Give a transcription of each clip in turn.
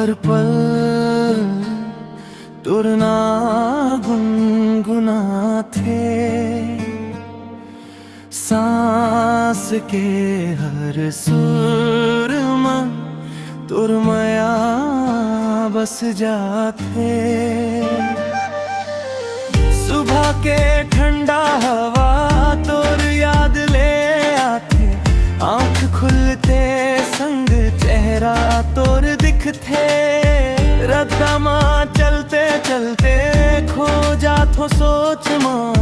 हर पल तुरना गुनगुना थे, सांस के हर सुर में तुरमया बस जाते। सुबह के ठंडा हवा तोर याद ले आते, आँख खुलते संग चेहरा तोर दिखते। रद्दा मां चलते चलते खो जाथो सोच मां,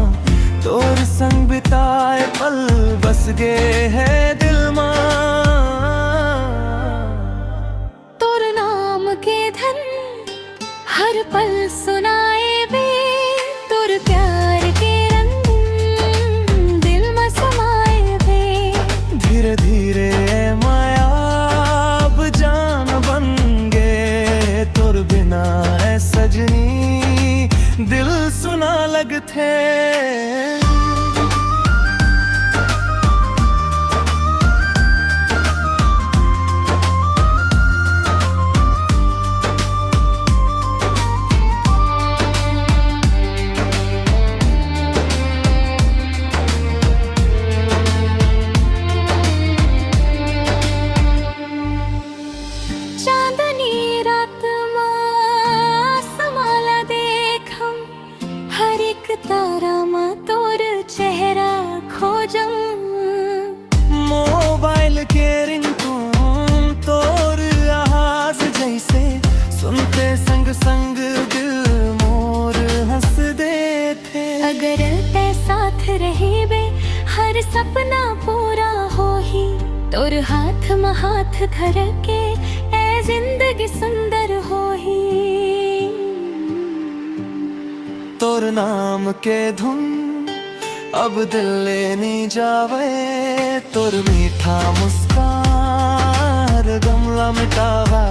तोर संग बिताए पल बस गए है दिल मां। तोर नाम के धन हर पल सुनाए बे, तोर प्यार के रंग दिल में समाए बे। धीरे धीरे माया अब जान बन गे, तोर बिना ऐ सजनी दिल सुना लगथे। चांदनी रात मां समाला देखम, हर एक तारा मां तोर चेहरा खोजम। मोबाइल के रिंगटोन तोर आवाज जैसे, सुनते संग संग दिल मोर हंस दे थे। अगर ते साथ रहे बे हर सपना पूरा हो ही, तोर हाथ में हाथ धर के ए जिंदगी सुंदर हो ही। तोर नाम के धुन अब दिल लेनी जावे, तोर मीठा मुस्कान गमला मिटावा।